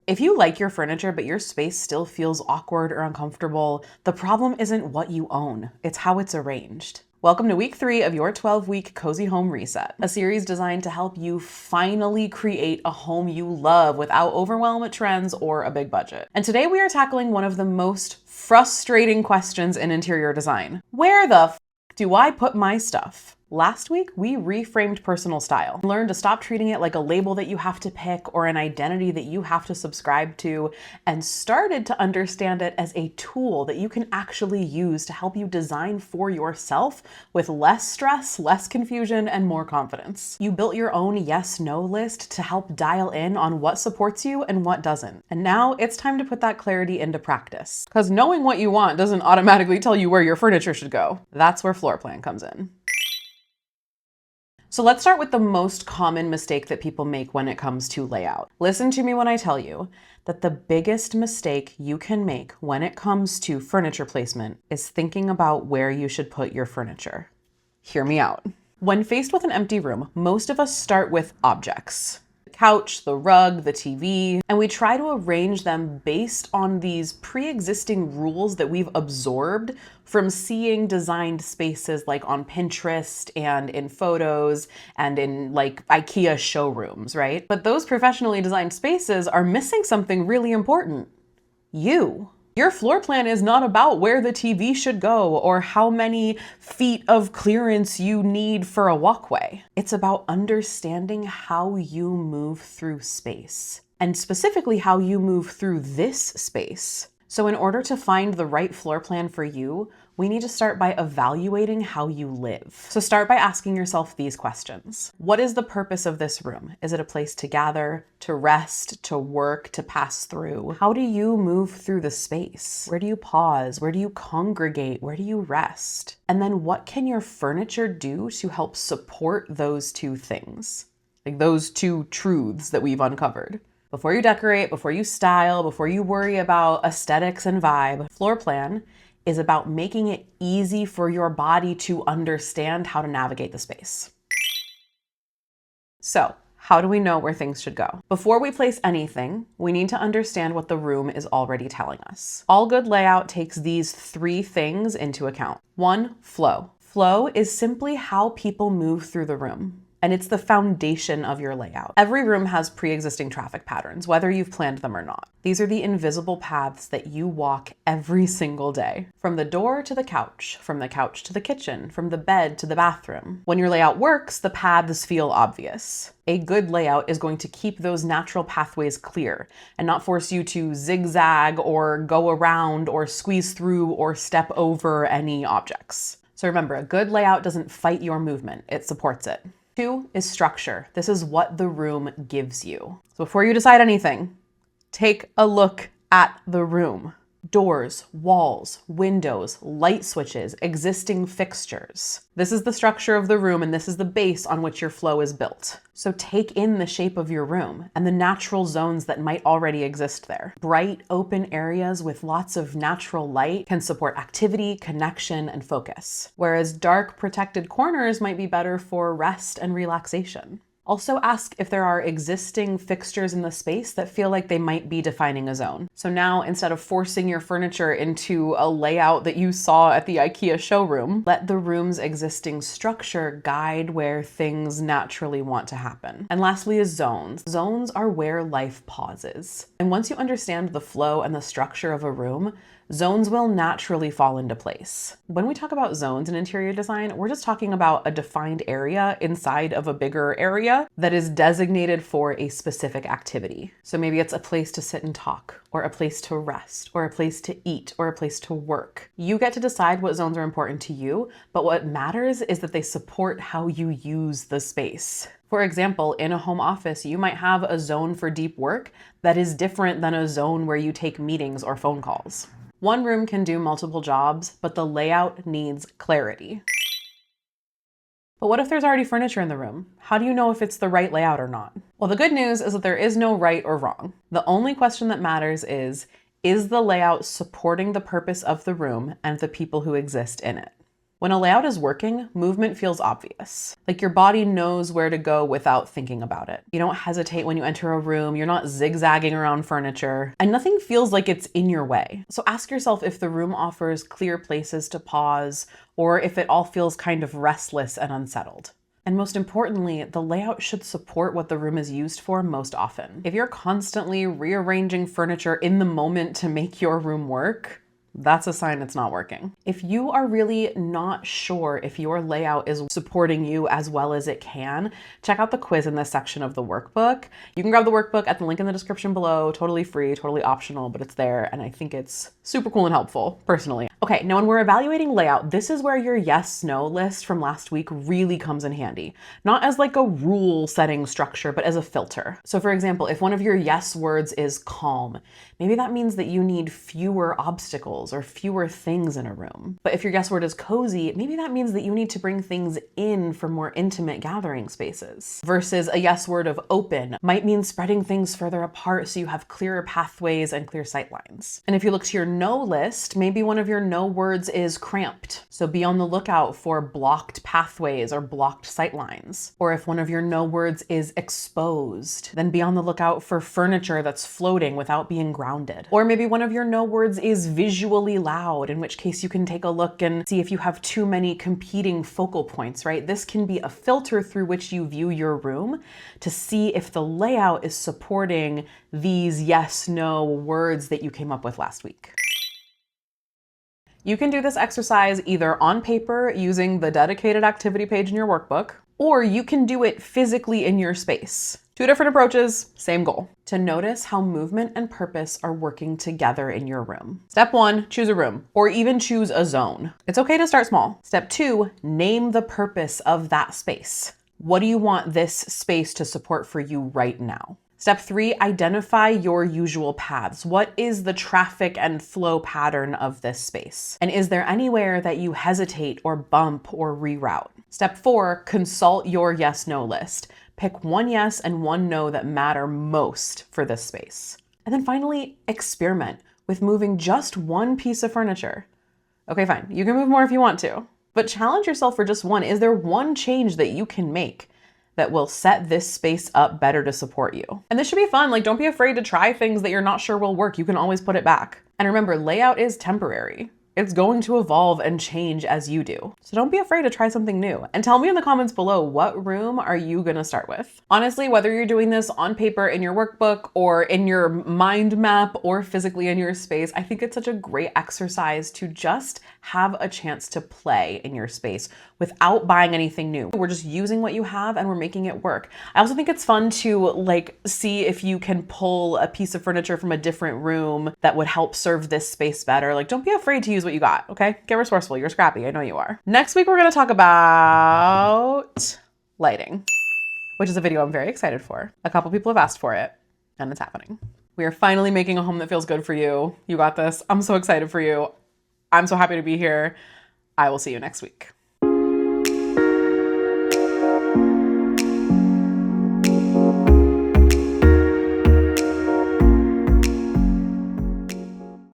If you like your furniture, but your space still feels awkward or uncomfortable, the problem isn't what you own, it's how it's arranged. Welcome to week 3 of your 12-week Cozy Home Reset, a series designed to help you finally create a home you love without overwhelming trends or a big budget. And today we are tackling one of the most frustrating questions in interior design. Where the f do I put my stuff? Last week, we reframed personal style, learned to stop treating it like a label that you have to pick or an identity that you have to subscribe to, and started to understand it as a tool that you can actually use to help you design for yourself with less stress, less confusion, and more confidence. You built your own yes-no list to help dial in on what supports you and what doesn't. And now it's time to put that clarity into practice. Because knowing what you want doesn't automatically tell you where your furniture should go. That's where floor plan comes in. So let's start with the most common mistake that people make when it comes to layout. Listen to me when I tell you that the biggest mistake you can make when it comes to furniture placement is thinking about where you should put your furniture. Hear me out. When faced with an empty room, most of us start with objects. The couch, the rug, the TV, and we try to arrange them based on these pre-existing rules that we've absorbed from seeing designed spaces like on Pinterest and in photos and in like IKEA showrooms, right? But those professionally designed spaces are missing something really important. You. Your floor plan is not about where the TV should go or how many feet of clearance you need for a walkway. It's about understanding how you move through space, and specifically how you move through this space. So in order to find the right floor plan for you, we need to start by evaluating how you live. So start by asking yourself these questions. What is the purpose of this room? Is it a place to gather, to rest, to work, to pass through? How do you move through the space? Where do you pause? Where do you congregate? Where do you rest? And then what can your furniture do to help support those two things? Like those two truths that we've uncovered. Before you decorate, before you style, before you worry about aesthetics and vibe, floor plan is about making it easy for your body to understand how to navigate the space. So, how do we know where things should go? Before we place anything, we need to understand what the room is already telling us. All good layout takes these 3 things into account. 1, flow. Flow is simply how people move through the room. And it's the foundation of your layout. Every room has pre-existing traffic patterns, whether you've planned them or not. These are the invisible paths that you walk every single day. From the door to the couch, from the couch to the kitchen, from the bed to the bathroom. When your layout works, the paths feel obvious. A good layout is going to keep those natural pathways clear and not force you to zigzag or go around or squeeze through or step over any objects. So remember, a good layout doesn't fight your movement, it supports it. 2 is structure. This is what the room gives you. So before you decide anything, take a look at the room. Doors, walls, windows, light switches, existing fixtures. This is the structure of the room, and this is the base on which your flow is built. So take in the shape of your room and the natural zones that might already exist there. Bright, open areas with lots of natural light can support activity, connection, and focus, whereas dark, protected corners might be better for rest and relaxation. Also ask if there are existing fixtures in the space that feel like they might be defining a zone. So now, instead of forcing your furniture into a layout that you saw at the IKEA showroom, let the room's existing structure guide where things naturally want to happen. And lastly is zones. Zones are where life pauses. And once you understand the flow and the structure of a room, zones will naturally fall into place. When we talk about zones in interior design, we're just talking about a defined area inside of a bigger area that is designated for a specific activity. So maybe it's a place to sit and talk, or a place to rest, or a place to eat, or a place to work. You get to decide what zones are important to you, but what matters is that they support how you use the space. For example, in a home office, you might have a zone for deep work that is different than a zone where you take meetings or phone calls. One room can do multiple jobs, but the layout needs clarity. But what if there's already furniture in the room? How do you know if it's the right layout or not? Well, the good news is that there is no right or wrong. The only question that matters is the layout supporting the purpose of the room and the people who exist in it? When a layout is working, movement feels obvious. Like your body knows where to go without thinking about it. You don't hesitate when you enter a room, you're not zigzagging around furniture, and nothing feels like it's in your way. So ask yourself if the room offers clear places to pause, or if it all feels kind of restless and unsettled. And most importantly, the layout should support what the room is used for most often. If you're constantly rearranging furniture in the moment to make your room work, that's a sign it's not working. If you are really not sure if your layout is supporting you as well as it can, check out the quiz in this section of the workbook. You can grab the workbook at the link in the description below, totally free, totally optional, but it's there, and I think it's super cool and helpful, personally. Okay, now when we're evaluating layout, this is where your yes/no list from last week really comes in handy. Not as like a rule-setting structure, but as a filter. So for example, if one of your yes words is calm, maybe that means that you need fewer obstacles or fewer things in a room. But if your yes word is cozy, maybe that means that you need to bring things in for more intimate gathering spaces. Versus a yes word of open might mean spreading things further apart so you have clearer pathways and clear sightlines. And if you look to your no list, maybe one of your no words is cramped. So be on the lookout for blocked pathways or blocked sightlines. Or if one of your no words is exposed, then be on the lookout for furniture that's floating without being grounded. Or maybe one of your no words is visually loud, in which case you can take a look and see if you have too many competing focal points, right? This can be a filter through which you view your room to see if the layout is supporting these yes/no words that you came up with last week. You can do this exercise either on paper using the dedicated activity page in your workbook, or you can do it physically in your space. Two different approaches, same goal. To notice how movement and purpose are working together in your room. Step 1, choose a room, or even choose a zone. It's okay to start small. Step 2, name the purpose of that space. What do you want this space to support for you right now? Step 3, identify your usual paths. What is the traffic and flow pattern of this space? And is there anywhere that you hesitate or bump or reroute? Step 4, consult your yes/no list. Pick one yes and one no that matter most for this space. And then finally, experiment with moving just one piece of furniture. Okay, fine, you can move more if you want to, but challenge yourself for just one. Is there one change that you can make that will set this space up better to support you? And this should be fun. Like, don't be afraid to try things that you're not sure will work. You can always put it back. And remember, layout is temporary. It's going to evolve and change as you do. So don't be afraid to try something new. And tell me in the comments below, what room are you gonna start with? Honestly, whether you're doing this on paper in your workbook or in your mind map or physically in your space, I think it's such a great exercise to just have a chance to play in your space without buying anything new. We're just using what you have and we're making it work. I also think it's fun to like see if you can pull a piece of furniture from a different room that would help serve this space better. Like, don't be afraid to use what you got, okay? Get resourceful, you're scrappy, I know you are. Next week, we're gonna talk about lighting, which is a video I'm very excited for. A couple people have asked for it and it's happening. We are finally making a home that feels good for you. You got this. I'm so excited for you. I'm so happy to be here. I will see you next week.